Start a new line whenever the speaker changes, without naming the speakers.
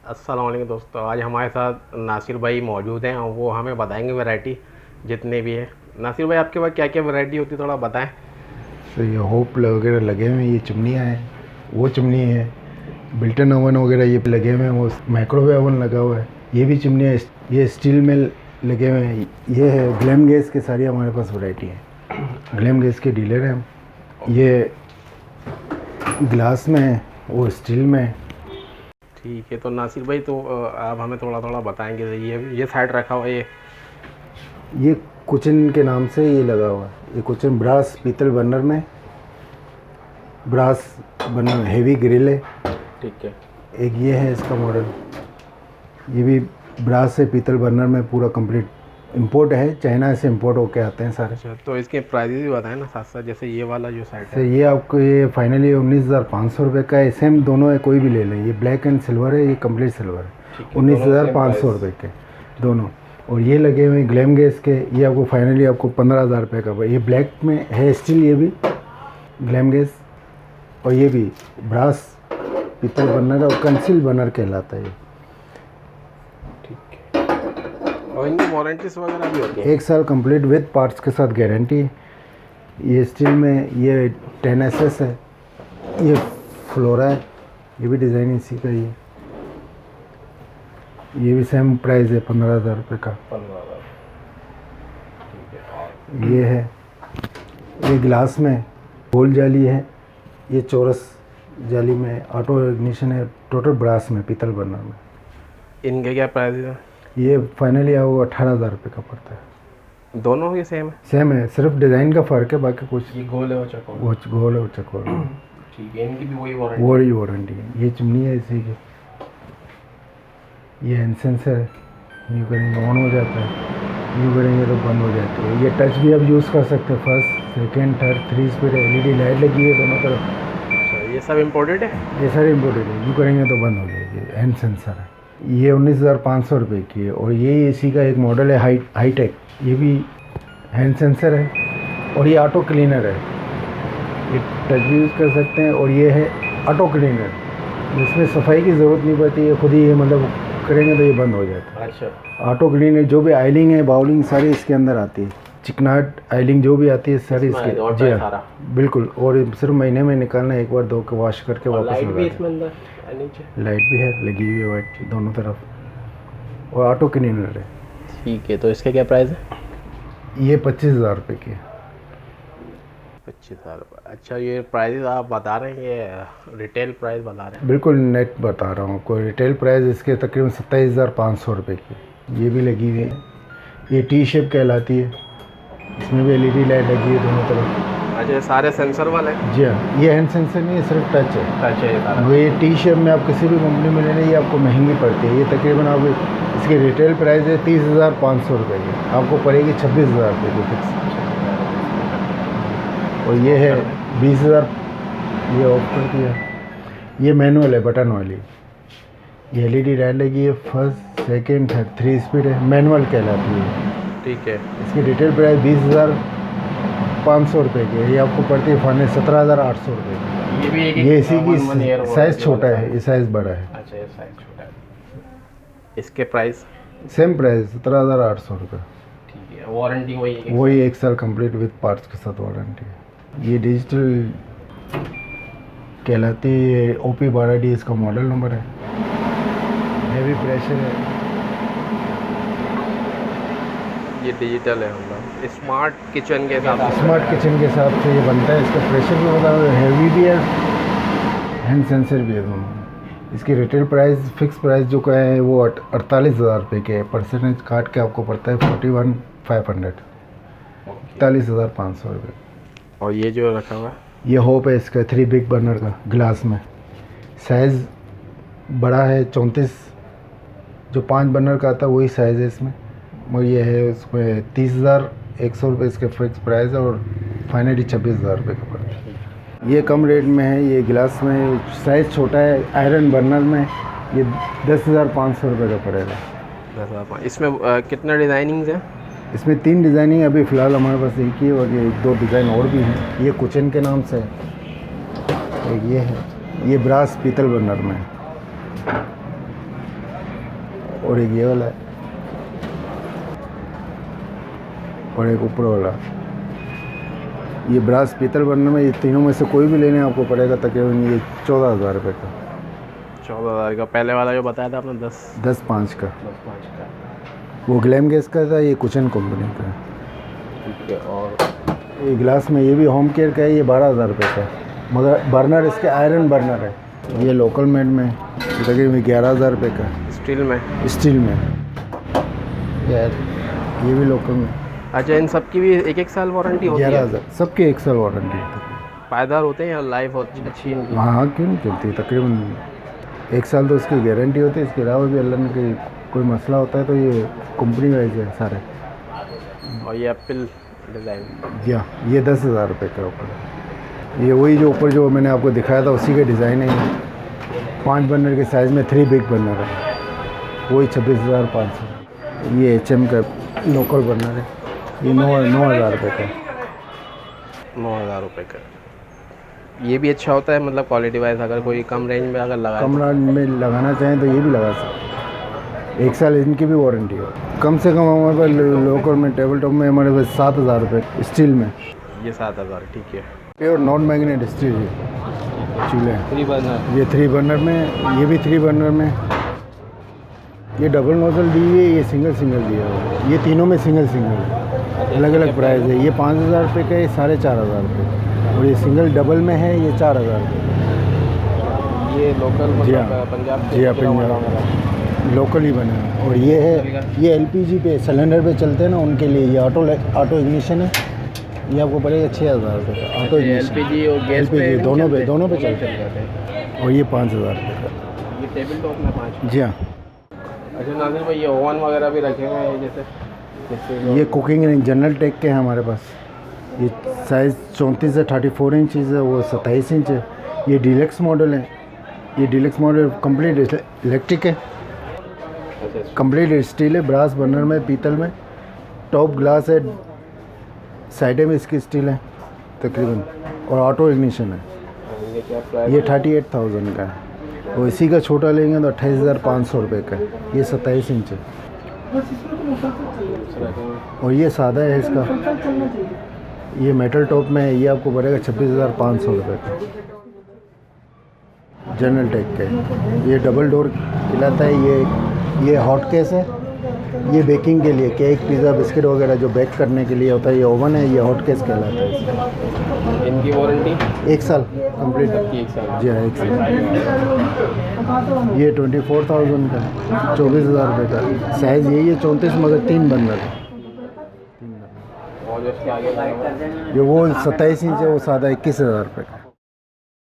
अस्सलाम वालेकुम दोस्तों, आज हमारे साथ नासिर भाई मौजूद हैं और वो हमें बताएंगे वैरायटी जितने भी है। नासिर भाई, आपके पास क्या क्या वैरायटी होती है, थोड़ा बताएं।
तो ये होप वगैरह लगे हुए हैं, ये चिमनियाँ हैं, वो चिमनी है, बिल्टन ओवन वगैरह ये लगे हुए हैं, वो माइक्रोवेव ओवन लगा हुआ है, ये भी चिमनियाँ, ये स्टील में लगे हुए हैं। ये है ग्लैम गैस के, सारी हमारे पास वैरायटी है। ग्लैम गैस के डीलर हैं हम। ये ग्लास में है, वो स्टील में है।
ठीक है, तो नासिर भाई तो आप हमें थोड़ा थोड़ा बताएंगे। ये साइड रखा हुआ है,
ये कुचन के नाम से ये लगा हुआ है। ये कुचन ब्रास पीतल बर्नर में, ब्रास बर्नर हेवी ग्रिल है।
ठीक है।
एक ये है इसका मॉडल, ये भी ब्रास से पीतल बर्नर में पूरा कंप्लीट इंपोर्ट है, चाइना से इंपोर्ट होके आते हैं सारे।
अच्छा, तो इसके प्राइजेस भी बताएं ना साथ साथ। जैसे ये वाला जो साइड
तो
है,
ये आपको ये फाइनली 19,500 रुपये का है। सेम दोनों है, कोई भी ले लें। ये ब्लैक एंड सिल्वर है, ये कंप्लीट सिल्वर है। 19,500 रुपये के दोनों। और ये लगे हुए ग्लैम गैस के, ये आपको फाइनली आपको 15,000 रुपये का। ये ब्लैक में है स्टील, ये भी ग्लैम गैस, और ये भी ब्रास पीतल बर्नर और कंसील बर्नर कहलाता है ये।
ठीक है। और इनकी वारंटीज वगैरह भी होती है?
1 साल कंप्लीट विद पार्ट्स के साथ गारंटी। ये स्टील में ये 10SS है, ये फ्लोरा है, ये भी डिज़ाइन इसी का ही है। ये भी सेम प्राइस है, 15,000 रुपये का।
15,000।
ये है, ये ग्लास में गोल जाली है, ये चौरस जाली में ऑटो इग्निशन है, टोटल ब्रास में पीतल बर्नर में।
इनके क्या प्राइस है?
ये फाइनली आपको 18,000 रुपये का पड़ता है।
दोनों ही सेम है?
सेम है, सिर्फ डिज़ाइन का फ़र्क है, बाकी कुछ।
ये गोल है वो चौकोर?
वो गोल है, वो चकोर।
ठीक है, इनकी भी वही वारंटी?
वही वारंटी है। ये चिमनी है इसी की, ये हैंड सेंसर है, यूँ करेंगे ऑन हो जाता है, यूँ करेंगे तो बंद हो जाती है। ये टच भी आप यूज़ कर सकते हैं, first second third 3 speed LED light लगी है दोनों तरफ।
अच्छा, ये सब इम्पोर्टेड है?
ये सारे इम्पोर्टेड है, यूँ करेंगे तो बंद हो जाएगी। हैंड सेंसर है, ये 19,500 रुपये की है। और ये इसी का एक मॉडल है हाईटेक, ये भी हैंड सेंसर है और ये ऑटो क्लीनर है। ये टच भी यूज़ कर सकते हैं। और ये है ऑटो क्लीनर, जिसमें सफाई की ज़रूरत नहीं पड़ती है, खुद ही ये मतलब करेंगे तो ये बंद हो जाता है।
अच्छा।
ऑटो क्लीनर, जो भी आइलिंग है बाउलिंग सारी इसके अंदर आती है, चिकनाहट आइलिंग जो भी आती है सारी इसके। जी हाँ, बिल्कुल। और सिर्फ महीने में निकालना, एक बार धो के वॉश करके वापस
लाइट भी
लगा
इसमें अंदर नीचे?
लाइट भी है लगी हुई है, वाइट दोनों तरफ। और ऑटो क्लीनर है।
ठीक है, तो इसका क्या प्राइस है?
ये 25,000 रुपये की है।
25,000 रुपये। अच्छा, ये प्राइस आप बता रहे हैं, ये रिटेल प्राइस बता रहे हैं?
बिल्कुल नेट बता रहा हूँ, कोई रिटेल प्राइस इसके तकरीबन 27,500 रुपये की। ये भी लगी हुई है, ये टी शेप कहलाती है, इसमें भी LED लाइट लगी है दोनों तरफ।
अच्छा, ये सारे सेंसर वाले?
जी हाँ, ये हैंड सेंसर नहीं है, सिर्फ टच है।
टच है ये सारा?
वो ये टी शेप में आप किसी भी कंपनी में ले लें, ये आपको महंगी पड़ती है। ये तकरीबन आप इसकी रिटेल प्राइस है 30,500 रुपये की, आपको पड़ेगी 26,000 रुपये की फिक्स। और ये है 20,000, ये ऑफ कर दिया। ये मैनुअल है, बटन वाली, ये LED लाइट लगी है, फर्स्ट सेकेंड थर्ड 3 स्पीड है, मैनुअल कहलाती है।
ठीक है।
इसकी रिटेल प्राइस 20,500 रुपये की है, ये आपको पड़ती है फाइनल 17,800 रुपये की।
ये भी
ये इसी की साइज़ छोटा है, ये साइज़ बड़ा है।
अच्छा, ये साइज छोटा है। इसके प्राइस?
सेम प्राइस 17,800 रुपये।
ठीक है। वारंटी वही है?
वही 1 साल कंप्लीट विद पार्ट्स के साथ वारंटी है। ये डिजिटल कहलाती है, OP12D इसका मॉडल नंबर है। हैवी प्रेशर है।
ये डिजिटल है, मतलब स्मार्ट किचन के हिसाब से?
स्मार्ट किचन के हिसाब से ये बनता है। इसका प्रेशर भी बता दो, हैवी भी है, हैंड सेंसर भी है दोनों। इसकी रिटेल प्राइस फिक्स प्राइस जो का है वो 48,000 रुपये के है, परसेंटेज काट के आपको पड़ता है 41,500, 41,500 रुपये।
और ये जो रखा हुआ है,
ये होप है इसका 3 बिग बर्नर का, ग्लास में। साइज़ बड़ा है 34, जो 5 बर्नर का आता है वही साइज़ है इसमें। और ये है उसमें 30,100 रुपये इसके फिक्स प्राइस है, और फाइनली 26,000 रुपये का पड़ता है। ये कम रेट में है, ये ग्लास में, साइज़ छोटा है, आयरन बर्नर में, ये 10,500 रुपये का पड़ेगा।
10,000। इसमें कितने डिज़ाइनिंग्स हैं?
इसमें 3 डिज़ाइनिंग अभी फ़िलहाल हमारे पास एक ही है, और ये 1-2 डिज़ाइन और भी हैं। ये कुचन के नाम से है, एक ये है, ये ब्रास पीतल बर्नर में है। और एक ये वाला है और एक ऊपर वाला। ये ब्रास पीतल बर्नर में ये तीनों में से कोई भी लेने आपको पड़ेगा तकरीबन ये 14,000 रुपये का।
14,000 का। पहले वाला जो बताया था आपने
10,500 का।
10,500 का।
वो ग्लैम गैस का था, ये कुशन कंपनी का है।
ठीक है। और
ये ग्लास में ये भी होम केयर का है, ये 12,000 रुपये का, मगर बर्नर इसके आयरन बर्नर है। ये लोकल मेड में तकरीबन 11,000 रुपये का।
स्टील में?
स्टील में। ये भी लोकल में।
अच्छा, इन सब की भी 1 साल वारंटी होती है?
11,000 सबके 1 साल वारंटी है।
पायदार होते हैं या लाइफ अच्छी है?
हाँ, क्यों नहीं चलती। तकरीबन 1 साल तो इसकी गारंटी होती है। इसके अलावा भी अल्लाह ने कोई मसला होता है तो ये कंपनी वाइज है सारे।
और ये एप्पल डिज़ाइन?
जी हाँ, ये 10,000 रुपये का ऊपर। ये वही जो ऊपर जो मैंने आपको दिखाया था उसी का डिज़ाइन है। 5 बर्नर के साइज़ में 3 बिग बर्नर है, वही 26,500। ये HM का लोकल बर्नर है, ये 9,000 रुपये का।
9,000 रुपये का। ये भी अच्छा होता है मतलब क्वालिटी वाइज? अगर कोई कम रेंज में अगर लगा,
कम रेंज में लगाना चाहें तो ये भी लगा सकते। 1 साल इनकी भी वारंटी है। कम से कम हमारे पास लोकल में टेबल टॉप में हमारे पास 7,000 रुपये स्टील में।
ये 7,000। ठीक है।
प्योर नॉन मैग्नेट स्टील है चूल्हे।
3 बर्नर?
ये 3 बर्नर में, ये भी 3 बर्नर में। ये डबल नोजल दी है, ये सिंगल दिया है। ये तीनों में सिंगल है, अलग अलग प्राइस है। ये 5,000 रुपये का, ये 4,500 रुपये। और ये सिंगल डबल में है, ये 4,000 रुपये।
ये लोकल मतलब पंजाब?
जी हाँ, पंजाब लोकल ही बना है। और ये है, ये LPG पे सिलेंडर पे चलते हैं ना, उनके लिए ये ऑटो इग्निशन है। ये आपको पड़ेगा 6,000 रुपये का ऑटो इग्निशन।
LPG और गैस
LPG दोनों पे चलते हैं। और ये 5,000 रुपये का।
ये टेबल टॉप में 5?
जी हाँ।
अच्छा नाज़िर भाई, ये ओवन वगैरह भी रखे हुए हैं जैसे
ये कुकिंग रेंज जनरल टेक के हैं हमारे पास। ये साइज़ 34 से 34 इंच है, वो 27 इंच है। ये डीलक्स मॉडल है। ये डीलक्स मॉडल कंप्लीट इलेक्ट्रिक है, कंप्लीट स्टील है, ब्रास बर्नर में, पीतल में, टॉप ग्लास है, साइडें में इसकी स्टील है तकरीबन, और ऑटो इग्निशन है।
ये क्या प्राइस?
ये 38,000 का है। और इसी का छोटा लेंगे तो 28,500 रुपये का है। ये 27 इंच है। और ये सादा है इसका, ये मेटल टॉप में है। ये आपको पड़ेगा 26,500 रुपये का, जनरल टेक का। ये डबल डोर खिलाता है। ये हॉट केस है, ये बेकिंग के लिए, केक पिज़्ज़ा बिस्किट वगैरह जो बेक करने के लिए होता है। ये ओवन है, ये हॉट केस कहलाता है।
इनकी वारंटी?
1 साल कंप्लीट।
1 साल? जी
हाँ, 1 साल। ये 24,000 का है, 24,000 रुपये का। साइज़ यही है 34, मगर 3 बर्नर है।
और जो इसके आगे
जो वो 27 इंच है, वो सादा 21,000 रुपये का।